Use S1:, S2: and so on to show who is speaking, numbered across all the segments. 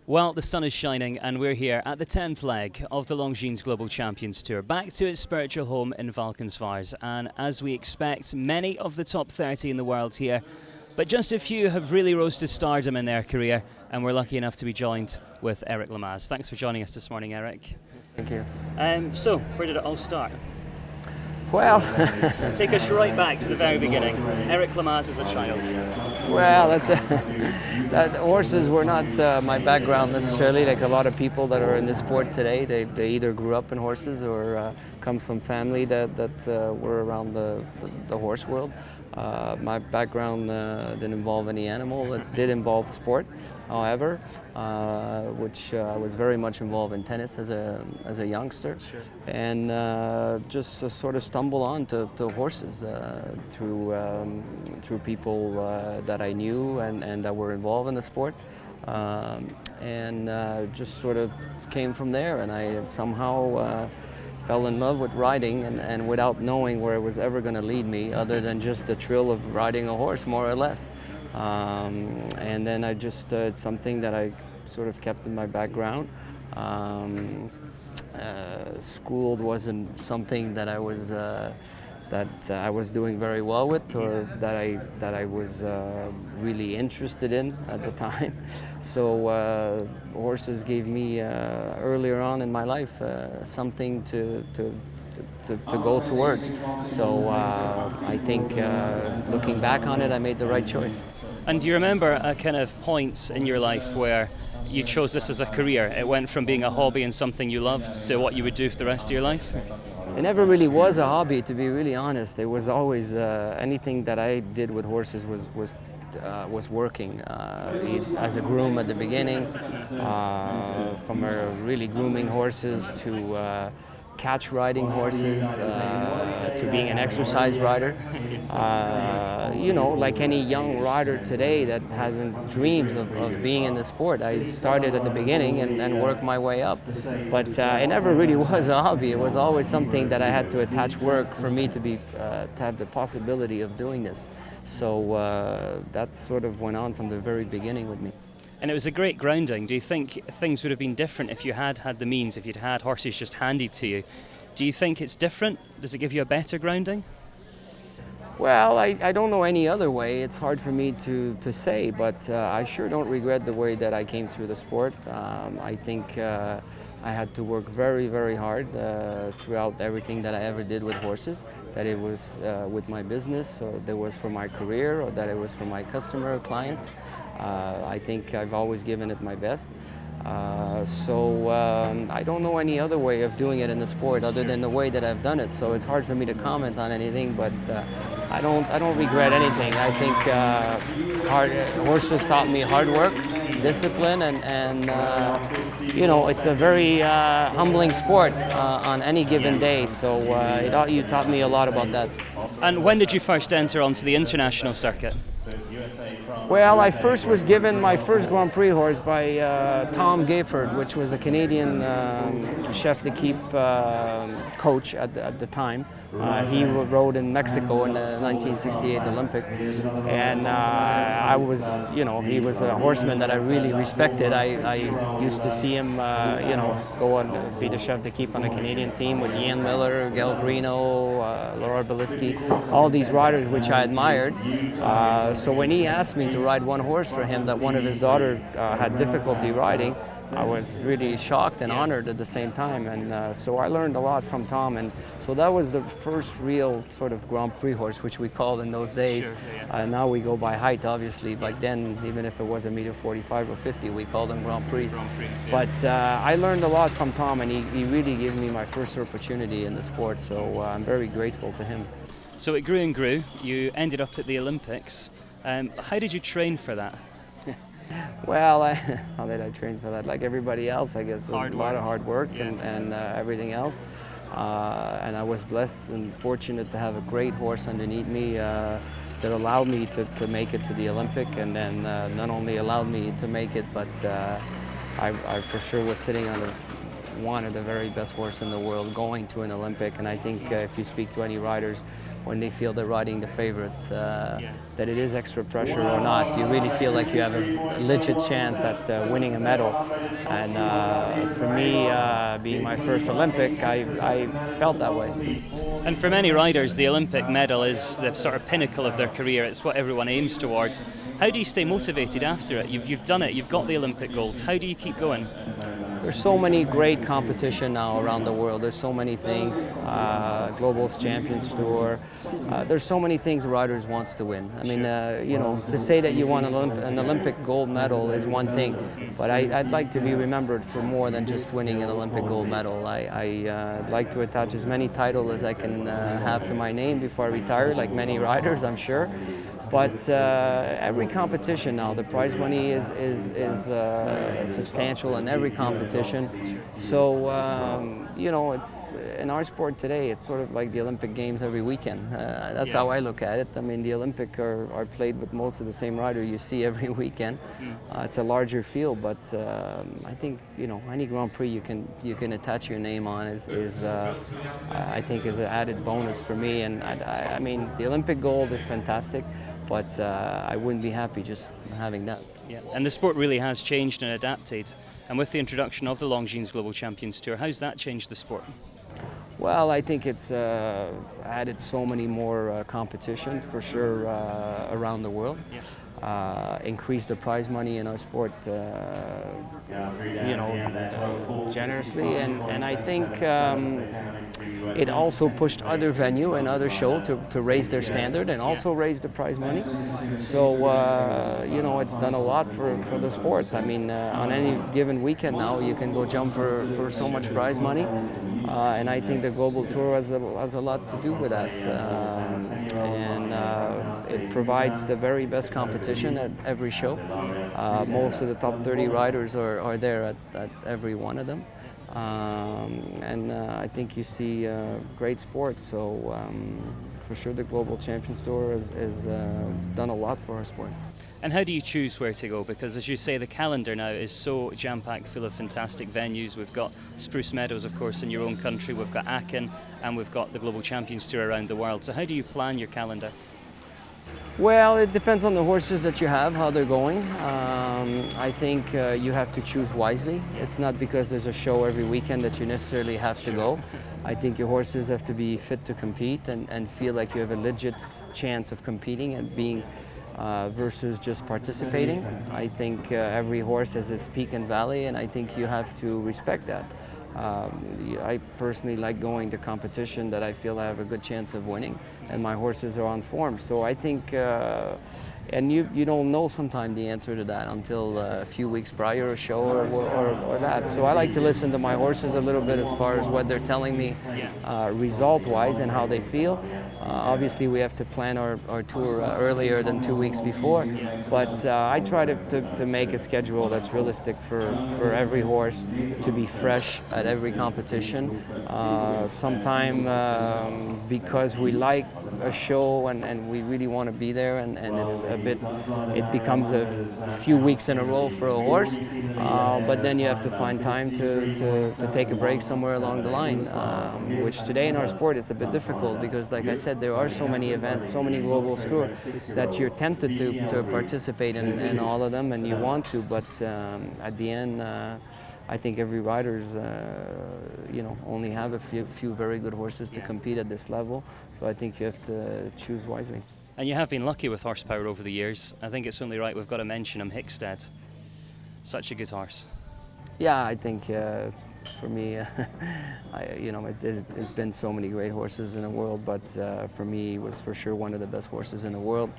S1: Well, the sun is shining and we're here at the 10th leg of the Longines Global Champions Tour, back to its spiritual home in Valkenswaard. And as we expect, many of the top 30 in the world here, but just a few have really rose to stardom in their career, and we're lucky enough to be joined with Eric Lamaze. Thanks for joining us this morning, Eric.
S2: Thank you.
S1: So, where did it all start?
S2: Well,
S1: Take us right back to the very beginning. Eric Lamaze as a child.
S2: well, that horses were not my background necessarily. Like a lot of people that are in this sport today, they either grew up in horses or come from family that were around the horse world. My background didn't involve any animal. It did involve sport, however, which I was very much involved in tennis as a youngster,
S1: Sure.
S2: and just sort of stumbled on to horses through people that I knew and that were involved in the sport, and just sort of came from there. And I somehow fell in love with riding, and without knowing where it was ever going to lead me, other than just the thrill of riding a horse, more or less. And then I just it's something that I sort of kept in my background. School wasn't something that I was doing very well with, or that I was really interested in at the time. So horses gave me earlier on in my life something to go towards. So I think looking back on it, I made the right choice.
S1: And do you remember a kind of point in your life where you chose this as a career? It went from being a hobby and something you loved to what you would do for the rest of your life?
S2: It never really was a hobby, to be really honest. It was always anything that I did with horses was working. As a groom at the beginning, from really grooming horses to catch riding horses, to being an exercise rider. Like any young rider today that hasn't dreams of being in the sport, I started at the beginning and worked my way up. But it never really was a hobby. It was always something that I had to attach work for me to have the possibility of doing this. So that sort of went on from the very beginning with me.
S1: And it was a great grounding. Do you think things would have been different if you had had the means, if you'd had horses just handed to you? Do you think it's different? Does it give you a better grounding?
S2: Well, I don't know any other way. It's hard for me to say, but I sure don't regret the way that I came through the sport. I think I had to work very, very hard throughout everything that I ever did with horses, that it was with my business, or that it was for my career, or that it was for my customer or clients. I think I've always given it my best. So I don't know any other way of doing it in the sport other than the way that I've done it. So it's hard for me to comment on anything, but I don't regret anything. I think horses taught me hard work, discipline, and it's a very humbling sport on any given day. So you taught me a lot about that.
S1: And when did you first enter onto the international circuit?
S2: Well, I first was given my first Grand Prix horse by Tom Gayford, which was a Canadian chef de keep coach at the time. He rode in Mexico in the 1968 Olympic, and he was a horseman that I really respected. I used to see him, go and be the chef de keep on the Canadian team with Ian Miller, Gail Greeno, Laura Belisky, all these riders which I admired. So when he asked me to ride one horse for him that one of his daughters had difficulty riding, I was really shocked and honored at the same time, and so I learned a lot from Tom, and so that was the first real sort of Grand Prix horse, which we called in those days.
S1: Sure, yeah.
S2: Now we go by height, obviously. Back then, even if it was 1.45 or 50, we called them Grand Prix.
S1: Grand Prix, yeah.
S2: But I learned a lot from Tom, and he really gave me my first opportunity in the sport, so I'm very grateful to him.
S1: So it grew and grew. You ended up at the Olympics. How did you train for that?
S2: Well, how did I train for that? Like everybody else, I guess.
S1: Hard
S2: a lot of
S1: work.
S2: hard work,
S1: Yeah.
S2: and everything else. And I was blessed and fortunate to have a great horse underneath me that allowed me to make it to the Olympic, and then not only allowed me to make it, but I for sure was sitting on one of the very best horses in the world going to an Olympic. And I think if you speak to any riders, when they feel they're riding the favorite, that it is extra pressure or not, you really feel like you have a legit chance at winning a medal. And for me, being my first Olympic, I felt that way.
S1: And for many riders, the Olympic medal is the sort of pinnacle of their career. It's what everyone aims towards. How do you stay motivated after it? You've done it, you've got the Olympic gold. How do you keep going?
S2: There's so many great competition now around the world. There's so many things, Global Champions Tour. There's so many things riders wants to win. I mean, you know, to say that you won an Olympic gold medal is one thing, but I'd like to be remembered for more than just winning an Olympic gold medal. I'd like to attach as many titles as I can have to my name before I retire, like many riders, I'm sure. But every competition now, the prize money is substantial in every competition. So, you know, it's in our sport today, it's sort of like the Olympic Games every weekend. That's how I look at it. I mean, the Olympic are played with most of the same rider you see every weekend. It's a larger field, but I think, you know, any Grand Prix you can attach your name on is I think is an added bonus for me. And I mean, the Olympic gold is fantastic, but I wouldn't be happy just having that.
S1: Yeah, and the sport really has changed and adapted. And with the introduction of the Longines Global Champions Tour, how's that changed the sport?
S2: Well, I think it's added so many more competition for sure around the world. Increased the prize money in our sport, you know, generously, and I think it also pushed other venue and other show to raise their standard and also raise the prize money. So you know, it's done a lot for the sport. I mean, on any given weekend now, you can go jump for so much prize money, and I think the Global Tour has a lot to do with that. And it provides the very best competition at every show. Most of the top 30 riders are there at every one of them. And I think you see great sport. So for sure the Global Champions Tour has done a lot for our sport.
S1: And how do you choose where to go? Because as you say, the calendar now is so jam-packed full of fantastic venues. We've got Spruce Meadows, of course, in your own country. We've got Aachen, and we've got the Global Champions Tour around the world. So how do you plan your calendar?
S2: Well, it depends on the horses that you have, how they're going. I think you have to choose wisely. It's not because there's a show every weekend that you necessarily have to go. I think your horses have to be fit to compete and feel like you have a legit chance of competing and being versus just participating. I think every horse has its peak and valley, and I think you have to respect that. I personally like going to competition that I feel I have a good chance of winning, and my horses are on form. So I think, and you don't know sometimes the answer to that until a few weeks prior a show or that. So I like to listen to my horses a little bit as far as what they're telling me result-wise and how they feel. Obviously we have to plan our tour earlier than 2 weeks before, but I try to make a schedule that's realistic for every horse to be fresh at every competition. Sometime because we like a show and we really want to be there, and it's it becomes a few weeks in a row for a horse, but then you have to find time to take a break somewhere along the line, which today in our sport is a bit difficult because, like I said, there are so many events, so many global tours that you're tempted to participate in all of them, and you want to, but at the end I think every rider's you know, only have a few very good horses to compete at this level, so I think you have to choose wisely.
S1: And you have been lucky with horsepower over the years. I think it's only right we've got to mention him, Hickstead. Such a good horse.
S2: Yeah, I think for me, you know, there's been so many great horses in the world, but for me, he was for sure one of the best horses in the world.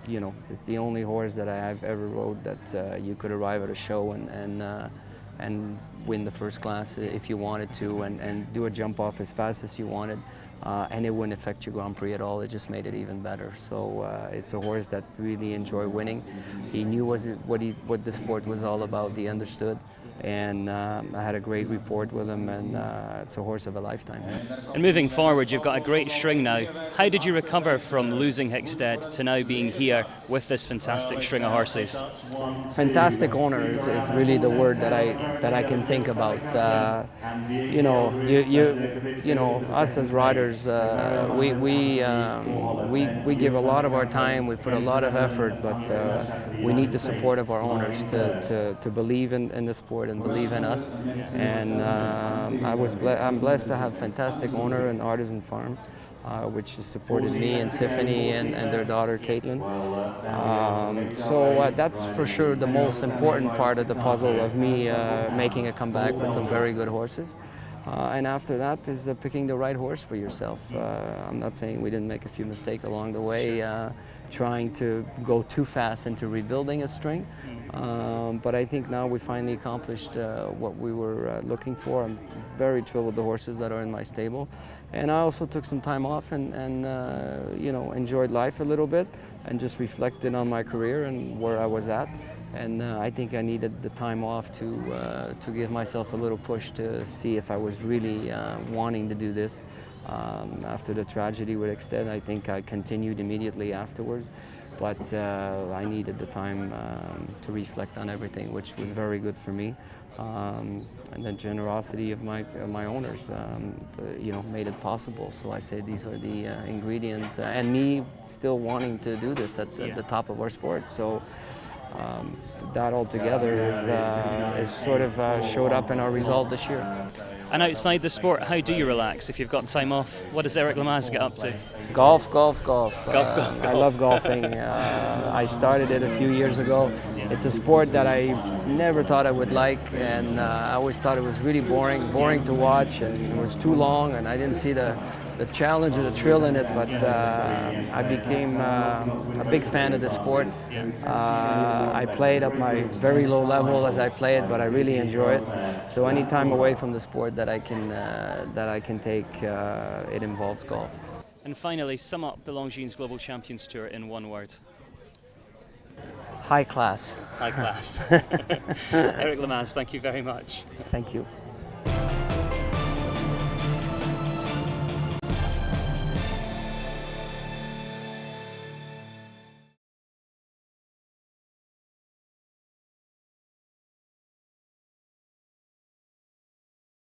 S2: You know, it's the only horse that I've ever rode that you could arrive at a show and win the first class if you wanted to, and do a jump off as fast as you wanted, and it wouldn't affect your Grand Prix at all. It just made it even better. So it's a horse that really enjoyed winning. He knew what the sport was all about. He understood, and I had a great report with him, and it's a horse of a lifetime.
S1: And moving forward, you've got a great string now. How did you recover from losing Hickstead to now being here with this fantastic string of horses?
S2: Fantastic owner is really the word that that I can think about. You know, us as riders, we give a lot of our time, we put a lot of effort, but we need the support of our owners to believe in the sport and believe in us. And I'm blessed to have a fantastic owner and Artisan Farm, which has supported me and Tiffany and their daughter Caitlin. So that's for sure the most important part of the puzzle of me making a comeback with some very good horses. And after that is picking the right horse for yourself. I'm not saying we didn't make a few mistakes along the way, trying to go too fast into rebuilding a string. But I think now we finally accomplished what we were looking for. I'm very thrilled with the horses that are in my stable. And I also took some time off and you know, enjoyed life a little bit and just reflected on my career and where I was at. And I think I needed the time off to give myself a little push to see if I was really wanting to do this. After the tragedy with Hickstead, I think I continued immediately afterwards. But I needed the time to reflect on everything, which was very good for me. And the generosity of my owners, you know, made it possible. So I say these are the ingredients, and me still wanting to do this at the top of our sport. So that altogether is sort of showed up in our result this year.
S1: And outside the sport, how do you relax if you've got time off? What does Eric Lamaze get up to?
S2: Golf.
S1: Golf.
S2: I love golfing. I started it a few years ago. It's a sport that I never thought I would like, and I always thought it was really boring to watch, and it was too long, and I didn't see the challenge or the thrill in it, but I became a big fan of the sport. I play it at my very low level as I play it, but I really enjoy it. So any time away from the sport that I can take, it involves golf.
S1: And finally, sum up the Longines Global Champions Tour in one word.
S2: High class.
S1: High class. Eric Lamaze, thank you very much.
S2: Thank you.